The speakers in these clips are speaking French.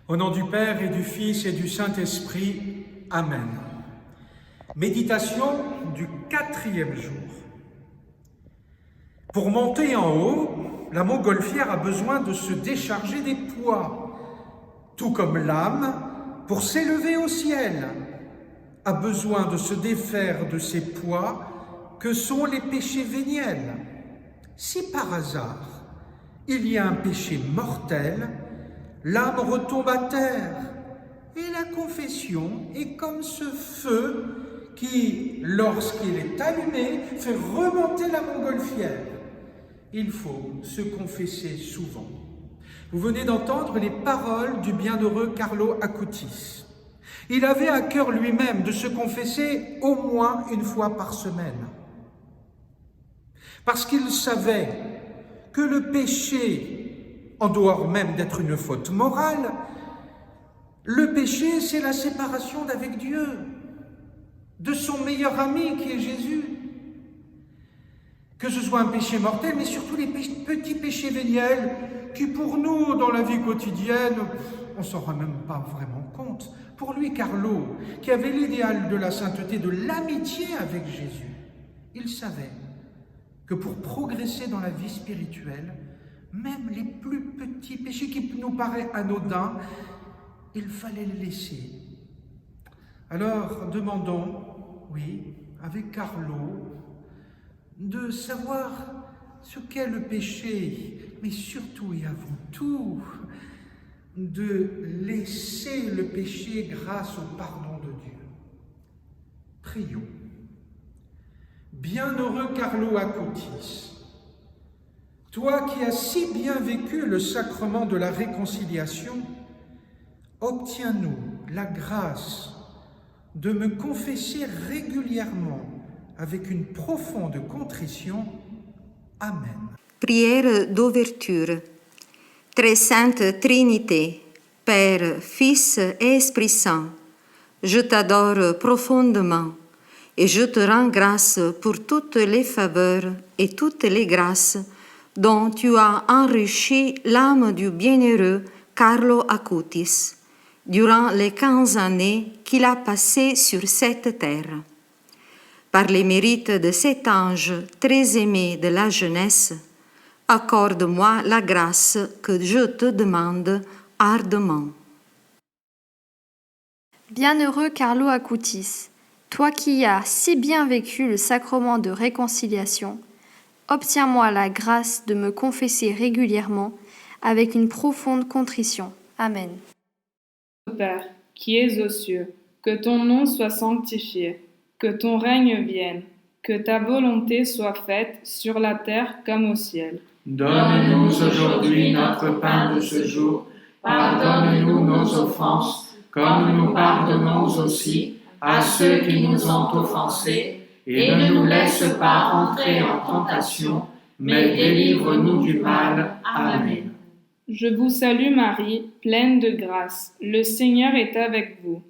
Au nom du Père et du Fils et du Saint-Esprit. Amen. Méditation du 4e jour. Pour monter en haut, la montgolfière a besoin de se décharger des poids, tout comme l'âme, pour s'élever au ciel, a besoin de se défaire de ces poids que sont les péchés véniels. Si par hasard, il y a un péché mortel, l'âme retombe à terre et la confession est comme ce feu qui, lorsqu'il est allumé, fait remonter la montgolfière. Il faut se confesser souvent. Vous venez d'entendre les paroles du bienheureux Carlo Acutis. Il avait à cœur lui-même de se confesser au moins une fois par semaine. Parce qu'il savait que le péché, en dehors même d'être une faute morale, le péché, c'est la séparation d'avec Dieu, de son meilleur ami qui est Jésus. Que ce soit un péché mortel, mais surtout les petits péchés véniels qui, pour nous, dans la vie quotidienne, on ne s'en rend même pas vraiment compte. Pour lui, Carlo, qui avait l'idéal de la sainteté, de l'amitié avec Jésus, il savait que pour progresser dans la vie spirituelle, même les plus petits péchés qui nous paraissent anodins, il fallait les laisser. Alors, demandons, oui, avec Carlo, de savoir ce qu'est le péché, mais surtout et avant tout, de laisser le péché grâce au pardon de Dieu. Prions. Bienheureux Carlo Acutis, toi qui as si bien vécu le sacrement de la réconciliation, obtiens-nous la grâce de me confesser régulièrement avec une profonde contrition. Amen. Prière d'ouverture. Très sainte Trinité, Père, Fils et Esprit Saint, je t'adore profondément et je te rends grâce pour toutes les faveurs et toutes les grâces dont tu as enrichi l'âme du bienheureux Carlo Acutis durant les 15 années qu'il a passées sur cette terre. Par les mérites de cet ange très aimé de la jeunesse, accorde-moi la grâce que je te demande ardemment. Bienheureux Carlo Acutis, toi qui as si bien vécu le sacrement de réconciliation, obtiens-moi la grâce de me confesser régulièrement avec une profonde contrition. Amen. Père, qui es aux cieux, que ton nom soit sanctifié, que ton règne vienne, que ta volonté soit faite sur la terre comme au ciel. Donne-nous aujourd'hui notre pain de ce jour. Pardonne-nous nos offenses, comme nous pardonnons aussi à ceux qui nous ont offensés. Et ne nous laisse pas entrer en tentation, mais délivre-nous du mal. Amen. Je vous salue Marie, pleine de grâce. Le Seigneur est avec vous.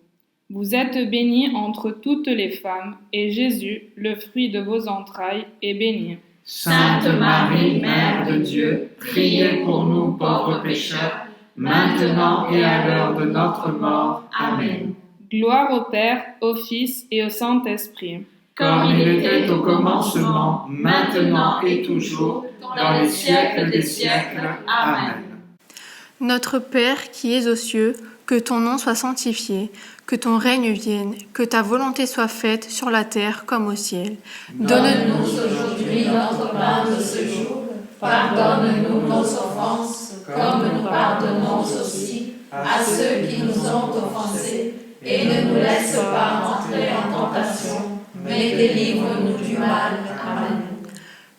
Vous êtes bénie entre toutes les femmes, et Jésus, le fruit de vos entrailles, est béni. Sainte Marie, Mère de Dieu, priez pour nous pauvres pécheurs, maintenant et à l'heure de notre mort. Amen. Gloire au Père, au Fils et au Saint-Esprit. Comme il était au commencement, maintenant et toujours, dans les siècles des siècles. Amen. Notre Père qui es aux cieux, que ton nom soit sanctifié, que ton règne vienne, que ta volonté soit faite sur la terre comme au ciel. Donne-nous aujourd'hui notre pain de ce jour. Pardonne-nous nos offenses, comme nous pardonnons aussi à ceux qui nous ont offensés. Et ne nous laisse pas entrer en tentation, mais délivre-nous du mal. Amen.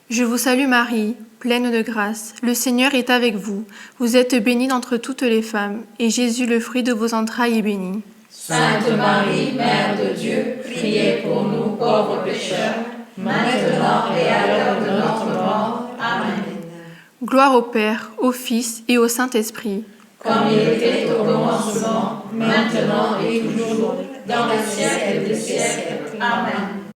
Je vous salue Marie, pleine de grâce. Le Seigneur est avec vous. Vous êtes bénie d'entre toutes les femmes, et Jésus, le fruit de vos entrailles, est béni. Sainte Marie, Mère de Dieu, priez pour nous pauvres pécheurs, maintenant et à l'heure de notre mort. Amen. Gloire au Père, au Fils et au Saint-Esprit. Comme il était au commencement, maintenant et toujours, dans les siècles des siècles. Amen.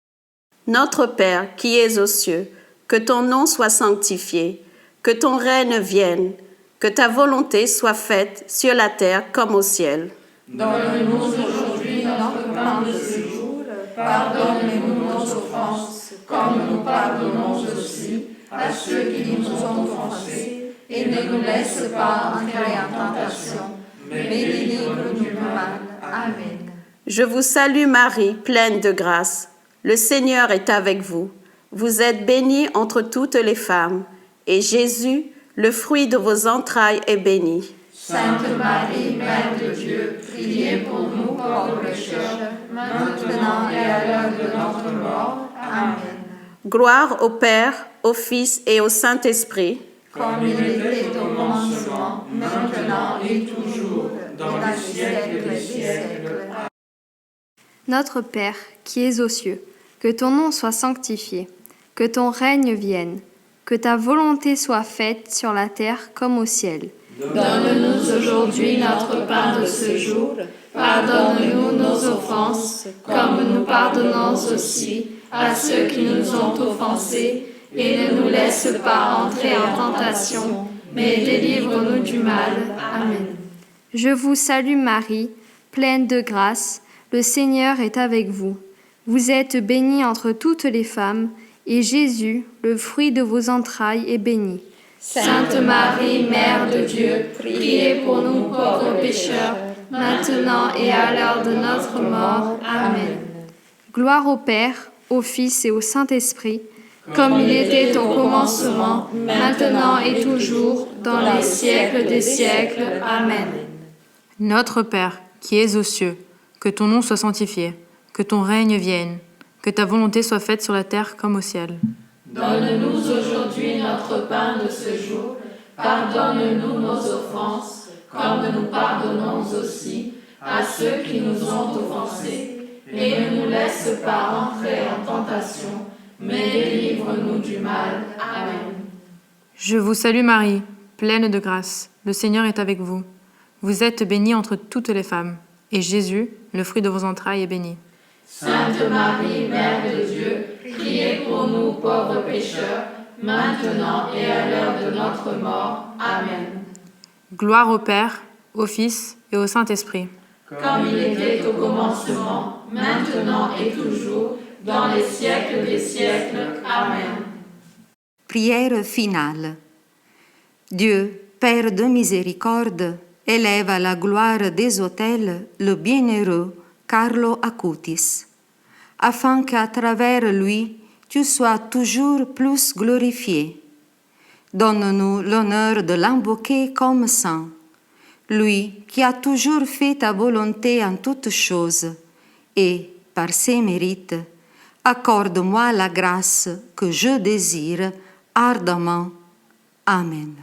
Notre Père qui es aux cieux, que ton nom soit sanctifié, que ton règne vienne, que ta volonté soit faite sur la terre comme au ciel. Donne-nous aujourd'hui notre pain de ce jour. Pardonne-nous nos offenses, comme nous pardonnons aussi à ceux qui nous ont offensés. Et ne nous laisse pas entrer en tentation, mais délivre-nous du mal. Amen. Je vous salue Marie, pleine de grâce. Le Seigneur est avec vous. Vous êtes bénie entre toutes les femmes, et Jésus, le fruit de vos entrailles, est béni. Sainte Marie, Mère de Dieu, priez pour nous pauvres pécheurs, maintenant et à l'heure de notre mort. Amen. Gloire au Père, au Fils et au Saint-Esprit. Comme il était au commencement, maintenant et toujours, dans les siècles des siècles. Notre Père, qui es aux cieux, que ton nom soit sanctifié, que ton règne vienne, que ta volonté soit faite sur la terre comme au ciel. Donne-nous aujourd'hui notre pain de ce jour. Pardonne-nous nos offenses, comme nous pardonnons aussi à ceux qui nous ont offensés. Et ne nous laisse pas entrer en tentation, mais délivre-nous du mal. Amen. Je vous salue Marie, pleine de grâce, le Seigneur est avec vous. Vous êtes bénie entre toutes les femmes, et Jésus, le fruit de vos entrailles, est béni. Sainte Marie, Mère de Dieu, priez pour nous pauvres pécheurs, maintenant et à l'heure de notre mort. Amen. Gloire au Père, au Fils et au Saint-Esprit, comme il était au commencement, maintenant et toujours, dans les siècles des siècles. Amen. Notre Père, qui es aux cieux, que ton nom soit sanctifié, que ton règne vienne, que ta volonté soit faite sur la terre comme au ciel. Donne-nous aujourd'hui notre pain de ce jour. Pardonne-nous nos offenses, comme nous pardonnons aussi à ceux qui nous ont offensés. Et ne nous laisse pas entrer en tentation, mais délivre-nous du mal. Amen. Je vous salue Marie, pleine de grâce. Le Seigneur est avec vous. Vous êtes bénie entre toutes les femmes, et Jésus, le fruit de vos entrailles, est béni. Sainte Marie, Mère de Dieu, priez pour nous pauvres pécheurs, maintenant et à l'heure de notre mort. Amen. Gloire au Père, au Fils et au Saint-Esprit. Comme il était au commencement, maintenant et toujours, dans les siècles des siècles. Amen. Prière finale. Dieu, Père de miséricorde, élève à la gloire des autels le bienheureux Carlo Acutis, afin qu'à travers lui, tu sois toujours plus glorifié. Donne-nous l'honneur de l'invoquer comme saint, lui qui a toujours fait ta volonté en toutes choses, et, par ses mérites, accorde-moi la grâce que je désire ardemment. Amen.